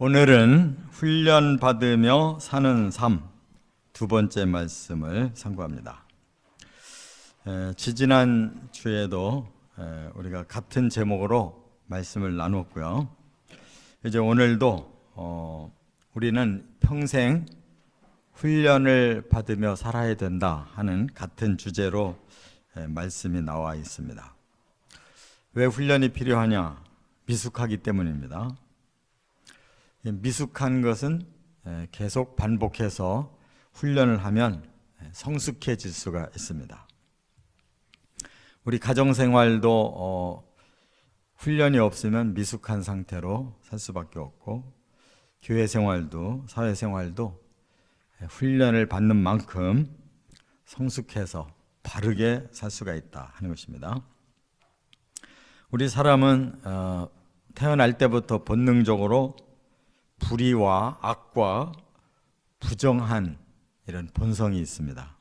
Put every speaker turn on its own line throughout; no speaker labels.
오늘은 훈련 받으며 사는 삶 두 번째 말씀을 상고합니다. 지지난 주에도 우리가 같은 제목으로 말씀을 나눴고요. 이제 오늘도 우리는 평생 훈련을 받으며 살아야 된다 하는 같은 주제로 말씀이 나와 있습니다. 왜 훈련이 필요하냐? 미숙하기 때문입니다. 미숙한 것은 계속 반복해서 훈련을 하면 성숙해질 수가 있습니다. 우리 가정생활도 훈련이 없으면 미숙한 상태로 살 수밖에 없고, 교회생활도 사회생활도 훈련을 받는 만큼 성숙해서 바르게 살 수가 있다 하는 것입니다. 우리 사람은 태어날 때부터 본능적으로 불의와 악과 부정한 이런 본성이 있습니다.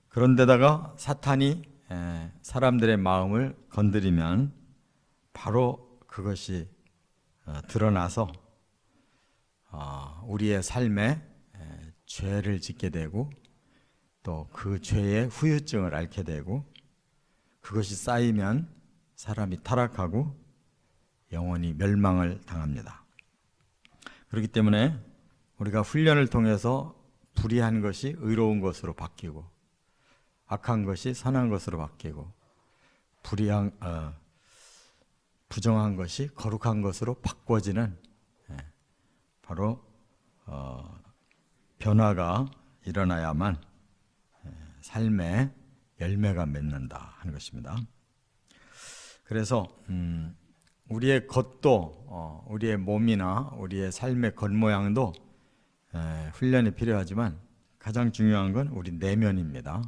그런데다가 사탄이 사람들의 마음을 건드리면 바로 그것이 드러나서 우리의 삶에 죄를 짓게 되고, 또 그 죄의 후유증을 앓게 되고, 그것이 쌓이면 사람이 타락하고 영원히 멸망을 당합니다. 그렇기 때문에 우리가 훈련을 통해서 불의한 것이 의로운 것으로 바뀌고, 악한 것이 선한 것으로 바뀌고, 부정한 것이 거룩한 것으로 바꿔지는 바로 변화가 일어나야만 삶의 열매가 맺는다 하는 것입니다. 그래서 우리의 겉도, 우리의 몸이나 우리의 삶의 겉모양도 훈련이 필요하지만 가장 중요한 건 우리 내면입니다.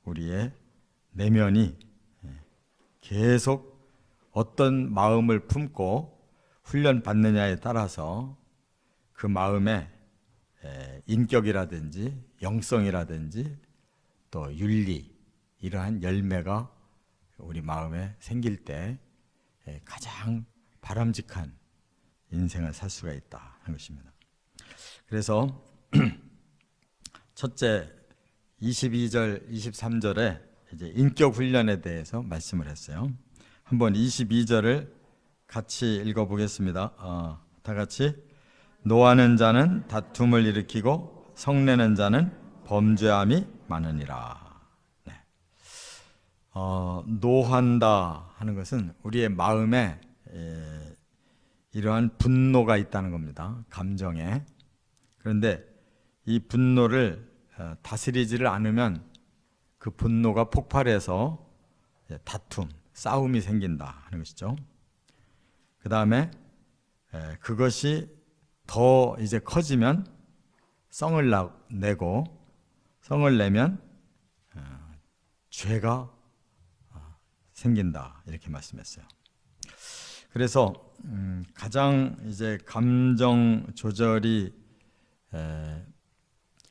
우리의 내면이 계속 어떤 마음을 품고 훈련 받느냐에 따라서 그 마음의 인격이라든지 영성이라든지 또 윤리, 이러한 열매가 우리 마음에 생길 때 가장 바람직한 인생을 살 수가 있다 하는 것입니다. 그래서 첫째 22절, 23절에 이제 인격 훈련에 대해서 말씀을 했어요. 한번 22절을 같이 읽어보겠습니다. 다 같이. 노하는 자는 다툼을 일으키고 성내는 자는 범죄함이 많으니라. 노한다 하는 것은 우리의 마음에 이러한 분노가 있다는 겁니다. 감정에. 그런데 이 분노를 다스리지를 않으면 그 분노가 폭발해서 다툼, 싸움이 생긴다 하는 것이죠. 그 다음에 그것이 더 이제 커지면 성을 내고, 성을 내면 죄가 생긴다 이렇게 말씀했어요. 그래서 가장 이제 감정 조절이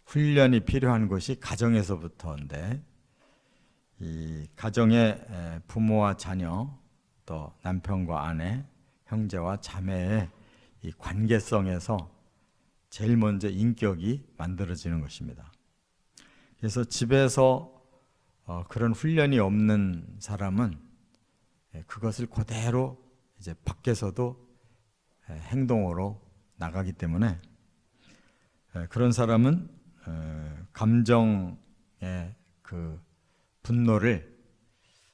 훈련이 필요한 것이 가정에서부터인데, 이 가정의 부모와 자녀, 또 남편과 아내, 형제와 자매의 이 관계성에서 제일 먼저 인격이 만들어지는 것입니다. 그래서 집에서 그런 훈련이 없는 사람은 그것을 그대로 이제 밖에서도 행동으로 나가기 때문에 그런 사람은 감정의 그 분노를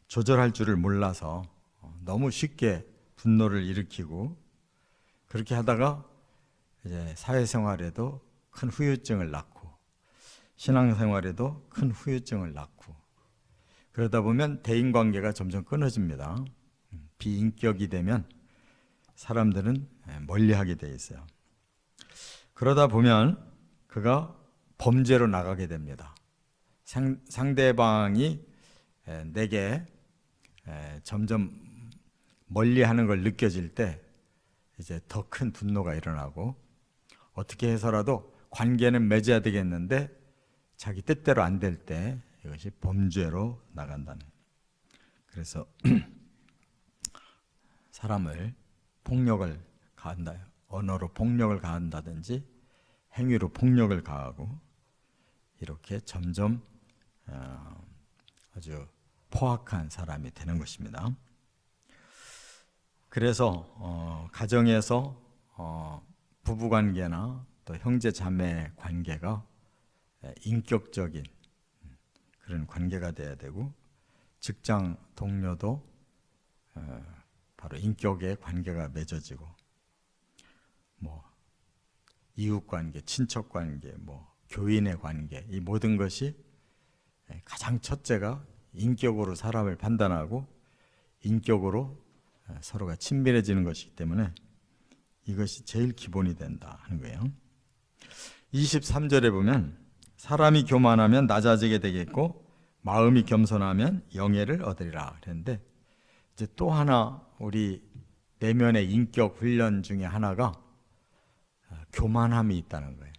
조절할 줄을 몰라서 너무 쉽게 분노를 일으키고, 그렇게 하다가 이제 사회생활에도 큰 후유증을 낳고, 신앙생활에도 큰 후유증을 낳고, 그러다 보면 대인관계가 점점 끊어집니다. 비인격이 되면 사람들은 멀리하게 돼 있어요. 그러다 보면 그가 범죄로 나가게 됩니다. 상대방이 내게 점점 멀리하는 걸 느껴질 때 이제 더 큰 분노가 일어나고, 어떻게 해서라도 관계는 맺어야 되겠는데 자기 뜻대로 안 될 때 이것이 범죄로 나간다는. 그래서 사람을 폭력을 가한다, 언어로 폭력을 가한다든지 행위로 폭력을 가하고 이렇게 점점 아주 포악한 사람이 되는 것입니다. 그래서 가정에서 부부관계나 또 형제 자매 관계가 인격적인 그런 관계가 돼야 되고, 직장 동료도 바로 인격의 관계가 맺어지고, 뭐 이웃 관계, 친척 관계, 뭐 교인의 관계, 이 모든 것이 가장 첫째가 인격으로 사람을 판단하고 인격으로 서로가 친밀해지는 것이기 때문에 이것이 제일 기본이 된다 하는 거예요. 23절에 보면 사람이 교만하면 낮아지게 되겠고 마음이 겸손하면 영예를 얻으리라 그랬는데, 이제 또 하나 우리 내면의 인격 훈련 중에 하나가 교만함이 있다는 거예요.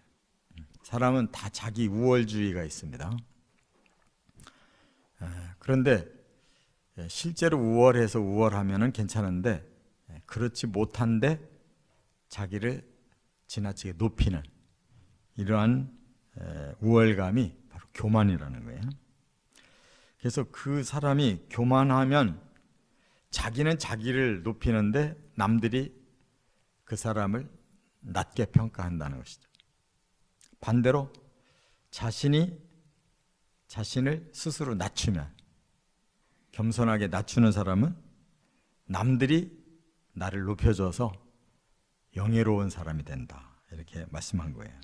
사람은 다 자기 우월주의가 있습니다. 그런데 실제로 우월해서 우월하면은 괜찮은데, 그렇지 못한데 자기를 지나치게 높이는 이러한 우월감이 바로 교만이라는 거예요. 그래서 그 사람이 교만하면 자기는 자기를 높이는데 남들이 그 사람을 낮게 평가한다는 것이죠. 반대로 자신이 자신을 스스로 낮추면, 겸손하게 낮추는 사람은 남들이 나를 높여줘서 영예로운 사람이 된다, 이렇게 말씀한 거예요.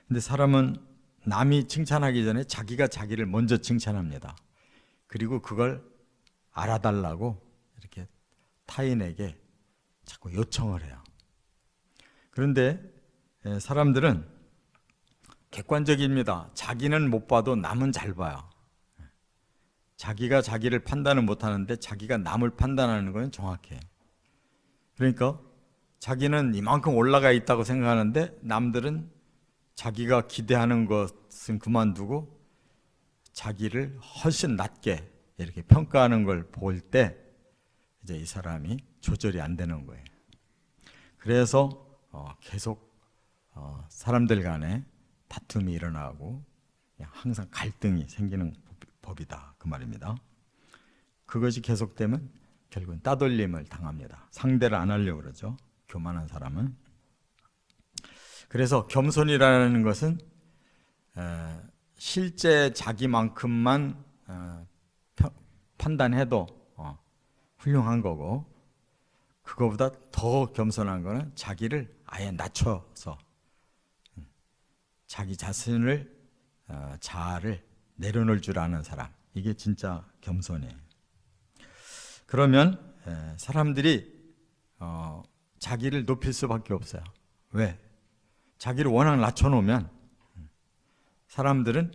근데 사람은 남이 칭찬하기 전에 자기가 자기를 먼저 칭찬합니다. 그리고 그걸 알아달라고 이렇게 타인에게 자꾸 요청을 해요. 그런데 사람들은 객관적입니다. 자기는 못 봐도 남은 잘 봐요. 자기가 자기를 판단을 못하는데 자기가 남을 판단하는 건 정확해. 그러니까 자기는 이만큼 올라가 있다고 생각하는데 남들은 자기가 기대하는 것은 그만두고 자기를 훨씬 낮게 이렇게 평가하는 걸 볼 때 이제 이 사람이 조절이 안 되는 거예요. 그래서 계속 사람들 간에 다툼이 일어나고 항상 갈등이 생기는 법이다, 그 말입니다. 그것이 계속되면 결국은 따돌림을 당합니다. 상대를 안 하려고 그러죠, 교만한 사람은. 그래서 겸손이라는 것은 실제 자기만큼만 판단해도 훌륭한 거고, 그거보다 더 겸손한 거는 자기를 아예 낮춰서 자기 자신을 자아를 내려놓을 줄 아는 사람, 이게 진짜 겸손이에요. 그러면 사람들이 자기를 높일 수밖에 없어요. 왜? 자기를 워낙 낮춰놓으면 사람들은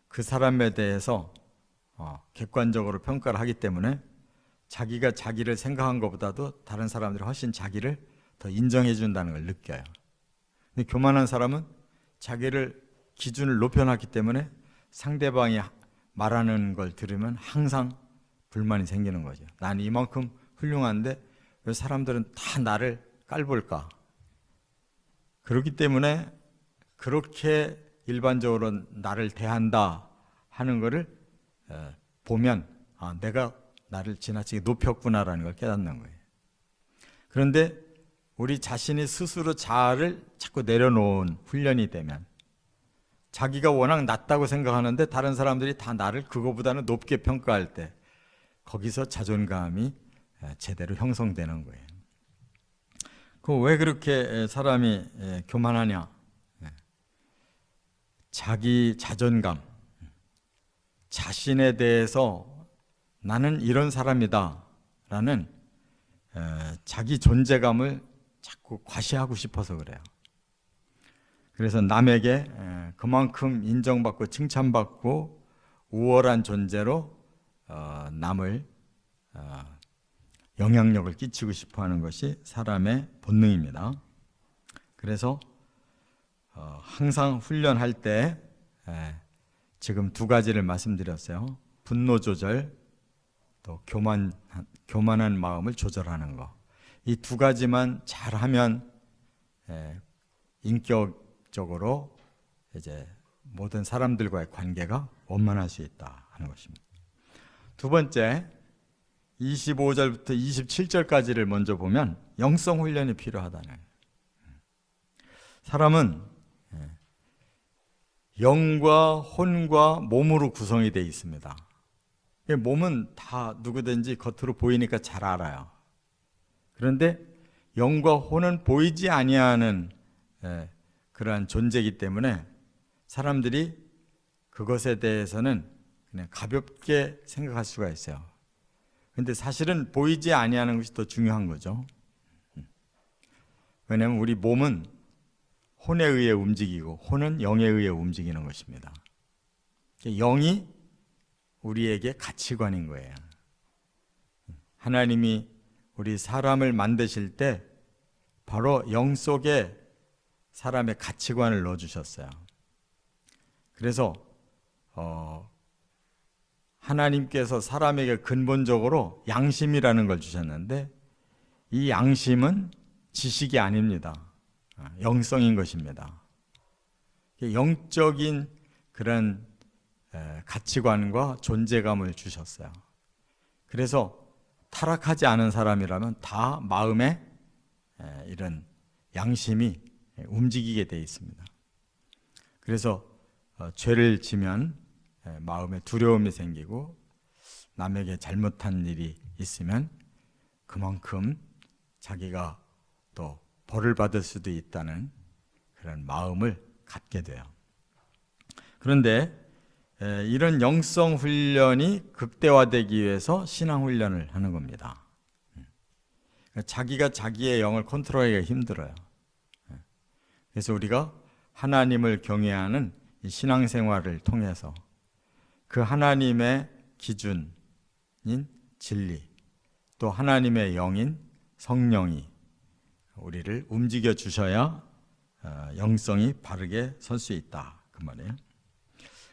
그 사람에 대해서 객관적으로 평가를 하기 때문에 자기가 자기를 생각한 것보다도 다른 사람들이 훨씬 자기를 더 인정해 준다는 걸 느껴요. 근데 교만한 사람은 자기를 기준을 높여놨기 때문에 상대방이 말하는 걸 들으면 항상 불만이 생기는 거죠. 난 이만큼 훌륭한데 왜 사람들은 다 나를 깔볼까? 그렇기 때문에 그렇게 일반적으로 나를 대한다 하는 것을 보면 내가 나를 지나치게 높였구나라는 걸 깨닫는 거예요. 그런데 우리 자신이 스스로 자아를 자꾸 내려놓은 훈련이 되면, 자기가 워낙 낮다고 생각하는데 다른 사람들이 다 나를 그거보다는 높게 평가할 때 거기서 자존감이 제대로 형성되는 거예요. 왜 그렇게 사람이 교만하냐? 자기 자존감, 자신에 대해서 나는 이런 사람이다 라는 자기 존재감을 자꾸 과시하고 싶어서 그래요. 그래서 남에게 그만큼 인정받고 칭찬받고 우월한 존재로 남을 영향력을 끼치고 싶어하는 것이 사람의 본능입니다. 그래서 항상 훈련할 때 지금 두 가지를 말씀드렸어요. 분노 조절, 또 교만한 마음을 조절하는 거. 이 두 가지만 잘하면 인격적으로 이제 모든 사람들과의 관계가 원만할 수 있다 하는 것입니다. 두 번째, 25절부터 27절까지를 먼저 보면 영성 훈련이 필요하다는 거예요. 사람은 영과 혼과 몸으로 구성이 되어 있습니다. 몸은 다 누구든지 겉으로 보이니까 잘 알아요. 그런데 영과 혼은 보이지 아니하는 그러한 존재이기 때문에 사람들이 그것에 대해서는 그냥 가볍게 생각할 수가 있어요. 그런데 사실은 보이지 아니하는 것이 더 중요한 거죠. 왜냐하면 우리 몸은 혼에 의해 움직이고 혼은 영에 의해 움직이는 것입니다. 영이 우리에게 가치관인 거예요. 하나님이 우리 사람을 만드실 때 바로 영 속에 사람의 가치관을 넣어주셨어요. 그래서 하나님께서 사람에게 근본적으로 양심이라는 걸 주셨는데 이 양심은 지식이 아닙니다. 영성인 것입니다. 영적인 그런 가치관과 존재감을 주셨어요. 그래서 타락하지 않은 사람이라면 다 마음에 이런 양심이 움직이게 되어 있습니다. 그래서 죄를 지면 마음에 두려움이 생기고 남에게 잘못한 일이 있으면 그만큼 자기가 또 벌을 받을 수도 있다는 그런 마음을 갖게 돼요. 그런데 이런 영성 훈련이 극대화되기 위해서 신앙 훈련을 하는 겁니다. 자기가 자기의 영을 컨트롤하기가 힘들어요. 그래서 우리가 하나님을 경외하는 이 신앙생활을 통해서 그 하나님의 기준인 진리, 또 하나님의 영인 성령이 우리를 움직여 주셔야 영성이 바르게 설 수 있다 그 말이에요.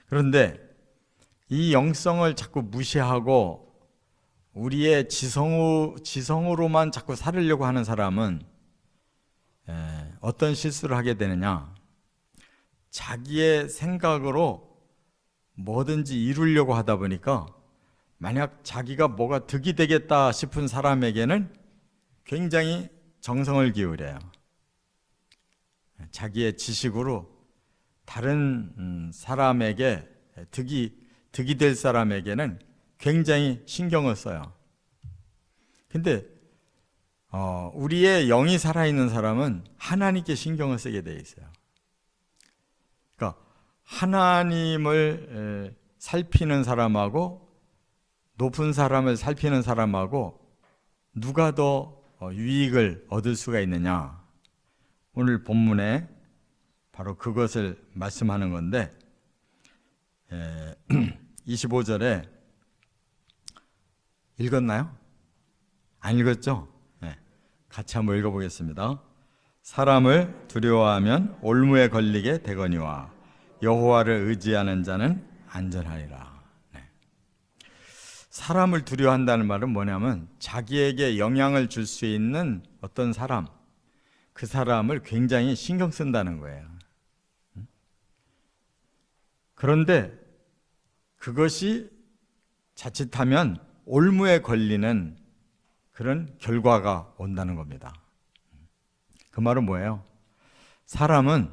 그런데 이 영성을 자꾸 무시하고 우리의 지성으로만 자꾸 살으려고 하는 사람은 어떤 실수를 하게 되느냐, 자기의 생각으로 뭐든지 이루려고 하다 보니까 만약 자기가 뭐가 득이 되겠다 싶은 사람에게는 굉장히 정성을 기울여요. 자기의 지식으로 다른 사람에게 득이 될 사람에게는 굉장히 신경을 써요. 근데 우리의 영이 살아있는 사람은 하나님께 신경을 쓰게 돼 있어요. 그러니까 하나님을 살피는 사람하고 높은 사람을 살피는 사람하고 누가 더 유익을 얻을 수가 있느냐, 오늘 본문에 바로 그것을 말씀하는 건데 25절에 읽었나요? 안 읽었죠? 네. 같이 한번 읽어보겠습니다. 사람을 두려워하면 올무에 걸리게 되거니와 여호와를 의지하는 자는 안전하리라. 네. 사람을 두려워한다는 말은 뭐냐면 자기에게 영향을 줄 수 있는 어떤 사람, 그 사람을 굉장히 신경 쓴다는 거예요. 그런데 그것이 자칫하면 올무에 걸리는 그런 결과가 온다는 겁니다. 그 말은 뭐예요? 사람은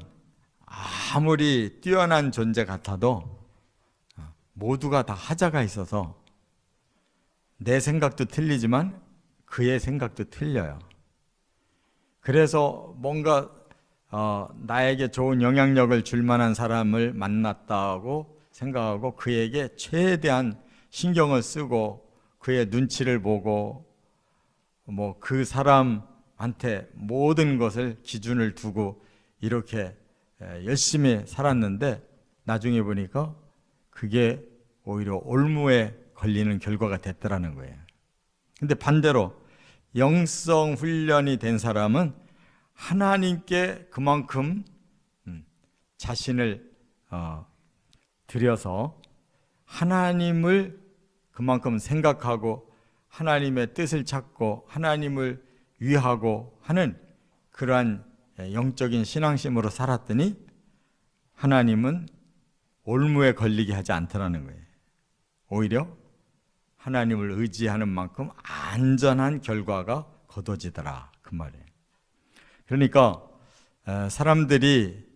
아무리 뛰어난 존재 같아도 모두가 다 하자가 있어서 내 생각도 틀리지만 그의 생각도 틀려요. 그래서 뭔가 나에게 좋은 영향력을 줄 만한 사람을 만났다고 생각하고 그에게 최대한 신경을 쓰고 그의 눈치를 보고 뭐 그 사람한테 모든 것을 기준을 두고 이렇게 열심히 살았는데 나중에 보니까 그게 오히려 올무에 걸리는 결과가 됐더라는 거예요. 근데 반대로 영성 훈련이 된 사람은 하나님께 그만큼 자신을 들여서 하나님을 그만큼 생각하고 하나님의 뜻을 찾고 하나님을 위하고 하는 그러한 영적인 신앙심으로 살았더니 하나님은 올무에 걸리게 하지 않더라는 거예요. 오히려 하나님을 의지하는 만큼 안전한 결과가 거둬지더라, 그 말이에요. 그러니까 사람들이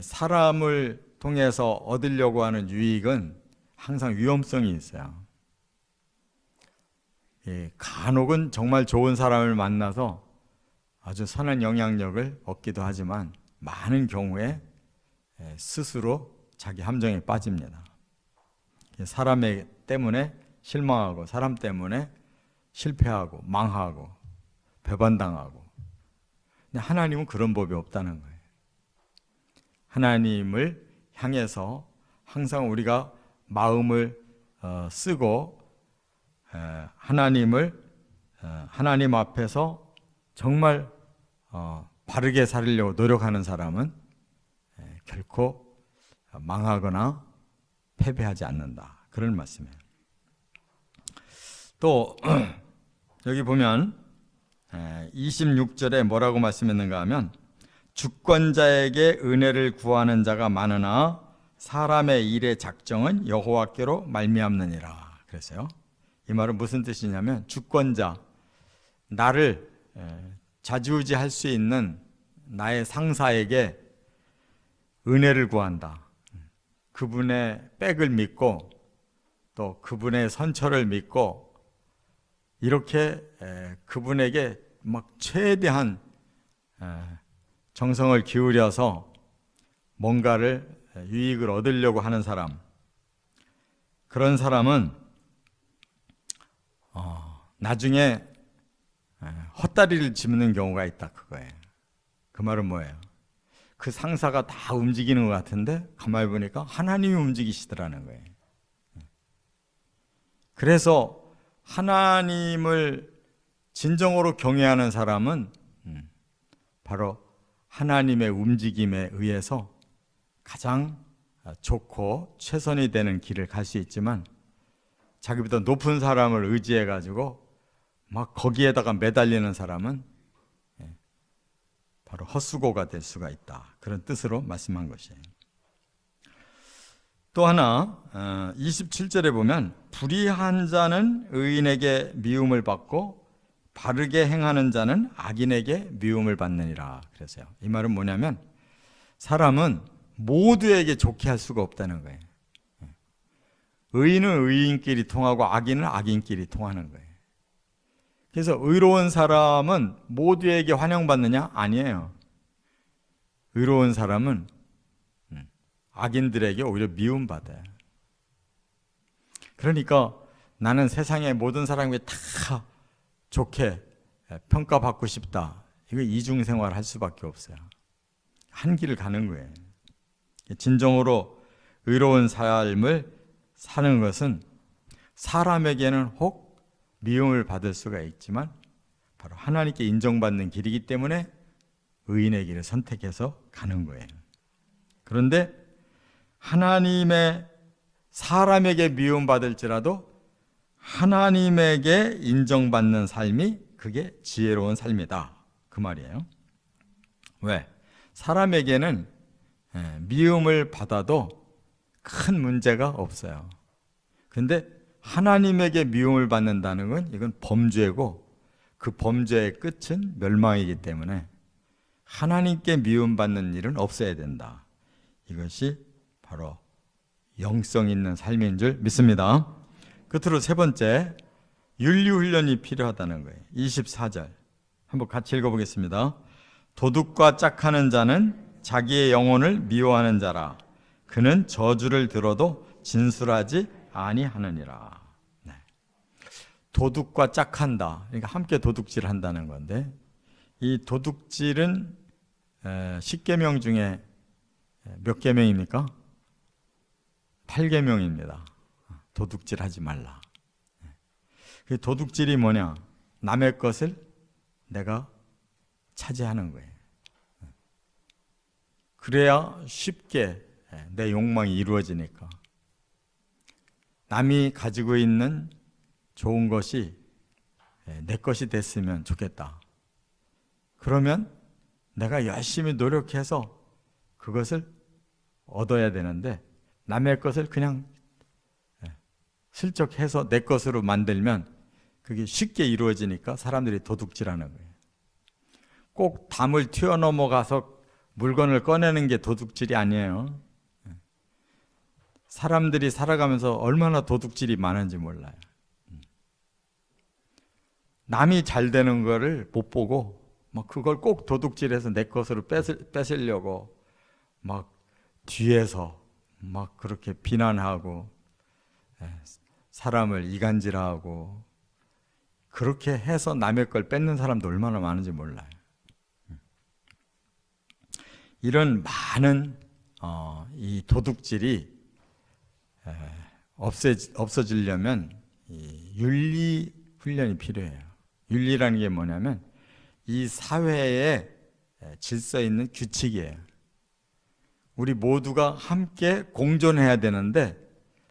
사람을 통해서 얻으려고 하는 유익은 항상 위험성이 있어요. 간혹은 정말 좋은 사람을 만나서 아주 선한 영향력을 얻기도 하지만 많은 경우에 스스로 자기 함정에 빠집니다. 사람 때문에 실망하고 사람 때문에 실패하고 망하고 배반당하고. 근데 하나님은 그런 법이 없다는 거예요. 하나님을 향해서 항상 우리가 마음을 쓰고 하나님 앞에서 정말 바르게 살려고 노력하는 사람은 결코 망하거나 패배하지 않는다, 그런 말씀이에요. 또 여기 보면 26절에 뭐라고 말씀했는가 하면 주권자에게 은혜를 구하는 자가 많으나 사람의 일의 작정은 여호와께로 말미암느니라 그랬어요. 이 말은 무슨 뜻이냐면 주권자, 나를 좌지우지할 수 있는 나의 상사에게 은혜를 구한다. 그분의 백을 믿고 또 그분의 선처를 믿고 이렇게 그분에게 막 최대한 정성을 기울여서 뭔가를 유익을 얻으려고 하는 사람, 그런 사람은 나중에 헛다리를 짚는 경우가 있다, 그거예요. 그 말은 뭐예요? 그 상사가 다 움직이는 것 같은데 가만히 보니까 하나님이 움직이시더라는 거예요. 그래서 하나님을 진정으로 경외하는 사람은 바로 하나님의 움직임에 의해서 가장 좋고 최선이 되는 길을 갈 수 있지만 자기보다 높은 사람을 의지해 가지고 막 거기에다가 매달리는 사람은 바로 헛수고가 될 수가 있다, 그런 뜻으로 말씀한 것이에요. 또 하나 27절에 보면 불의한 자는 의인에게 미움을 받고 바르게 행하는 자는 악인에게 미움을 받느니라 그랬어요. 이 말은 뭐냐면 사람은 모두에게 좋게 할 수가 없다는 거예요. 의인은 의인끼리 통하고 악인은 악인끼리 통하는 거예요. 그래서 의로운 사람은 모두에게 환영받느냐? 아니에요. 의로운 사람은 악인들에게 오히려 미움받아요. 그러니까 나는 세상의 모든 사람에게 다 좋게 평가받고 싶다, 이거 이중생활 할 수밖에 없어요. 한 길을 가는 거예요. 진정으로 의로운 삶을 사는 것은 사람에게는 혹 미움을 받을 수가 있지만 바로 하나님께 인정받는 길이기 때문에 의인의 길을 선택해서 가는 거예요. 그런데 하나님의 사람에게 미움받을지라도 하나님에게 인정받는 삶이 그게 지혜로운 삶이다, 그 말이에요. 왜? 사람에게는 미움을 받아도 큰 문제가 없어요. 근데 하나님에게 미움을 받는다는 건 이건 범죄고 그 범죄의 끝은 멸망이기 때문에 하나님께 미움받는 일은 없어야 된다. 이것이 바로 영성 있는 삶인 줄 믿습니다. 끝으로 세 번째, 윤리훈련이 필요하다는 거예요. 24절 한번 같이 읽어보겠습니다. 도둑과 짝하는 자는 자기의 영혼을 미워하는 자라. 그는 저주를 들어도 진술하지 아니하느니라. 네. 도둑과 짝한다, 그러니까 함께 도둑질을 한다는 건데, 이 도둑질은 10계명 중에 몇 계명입니까? 8계명입니다. 도둑질 하지 말라. 그 도둑질이 뭐냐? 남의 것을 내가 차지하는 거예요. 그래야 쉽게 내 욕망이 이루어지니까. 남이 가지고 있는 좋은 것이 내 것이 됐으면 좋겠다. 그러면 내가 열심히 노력해서 그것을 얻어야 되는데 남의 것을 그냥 슬쩍 해서 내 것으로 만들면 그게 쉽게 이루어지니까 사람들이 도둑질하는 거예요. 꼭 담을 튀어넘어가서 물건을 꺼내는 게 도둑질이 아니에요. 사람들이 살아가면서 얼마나 도둑질이 많은지 몰라요. 남이 잘 되는 거를 못 보고 막 그걸 꼭 도둑질해서 내 것으로 뺏으려고 막 뒤에서 막 그렇게 비난하고 사람을 이간질하고 그렇게 해서 남의 걸 뺏는 사람도 얼마나 많은지 몰라요. 이런 많은 이 도둑질이 없어지려면 이 윤리 훈련이 필요해요. 윤리라는 게 뭐냐면 이 사회에 질서 있는 규칙이에요. 우리 모두가 함께 공존해야 되는데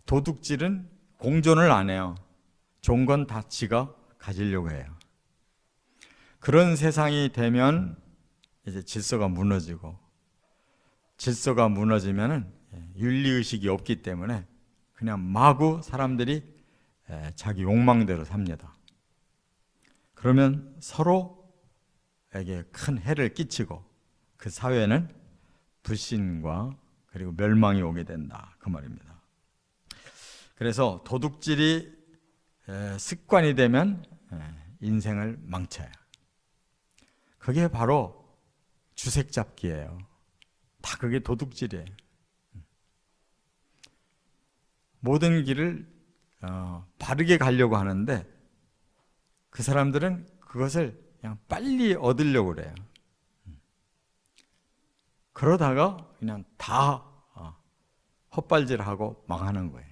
도둑질은 공존을 안 해요. 좋은 건 다 지가 가지려고 해요. 그런 세상이 되면 이제 질서가 무너지고, 질서가 무너지면은 윤리의식이 없기 때문에 그냥 마구 사람들이 자기 욕망대로 삽니다. 그러면 서로에게 큰 해를 끼치고 그 사회는 불신과 그리고 멸망이 오게 된다, 그 말입니다. 그래서 도둑질이 습관이 되면 인생을 망쳐요. 그게 바로 주색 잡기예요. 다 그게 도둑질이에요. 모든 길을 바르게 가려고 하는데 그 사람들은 그것을 그냥 빨리 얻으려고 그래요. 그러다가 그냥 다 헛발질하고 망하는 거예요.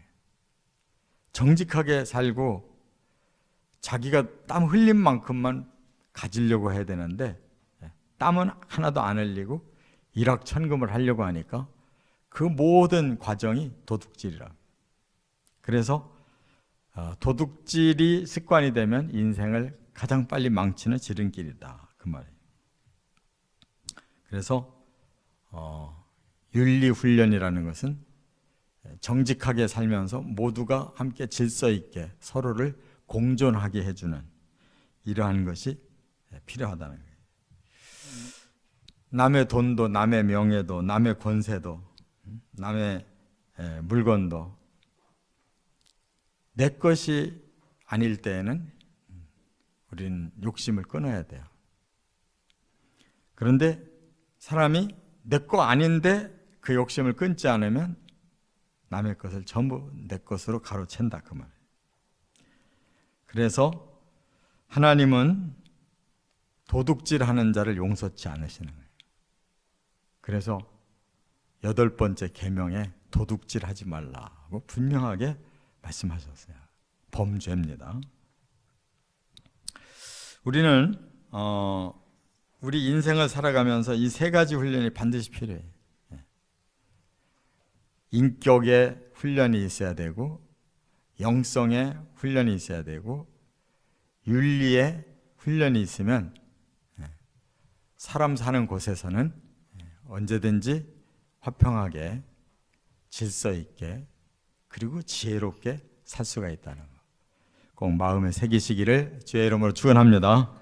정직하게 살고 자기가 땀 흘린 만큼만 가지려고 해야 되는데 땀은 하나도 안 흘리고 일확천금을 하려고 하니까 그 모든 과정이 도둑질이라. 그래서 도둑질이 습관이 되면 인생을 가장 빨리 망치는 지름길이다, 그 말이에요. 그래서 윤리훈련이라는 것은 정직하게 살면서 모두가 함께 질서 있게 서로를 공존하게 해주는 이러한 것이 필요하다는 거예요. 남의 돈도, 남의 명예도, 남의 권세도, 남의 물건도 내 것이 아닐 때에는 우리는 욕심을 끊어야 돼요. 그런데 사람이 내 거 아닌데 그 욕심을 끊지 않으면 남의 것을 전부 내 것으로 가로챈다, 그 말이에요. 그래서 하나님은 도둑질하는 자를 용서치 않으시는 거예요. 그래서 8번째 계명에 도둑질하지 말라고 분명하게 말씀하셨어요. 범죄입니다. 우리는 우리 인생을 살아가면서 이 3가지 훈련이 반드시 필요해요. 인격의 훈련이 있어야 되고, 영성의 훈련이 있어야 되고, 윤리의 훈련이 있으면 사람 사는 곳에서는 언제든지 화평하게 질서 있게 그리고 지혜롭게 살 수가 있다는 거 꼭 마음에 새기시기를 주의 이름으로 축원합니다.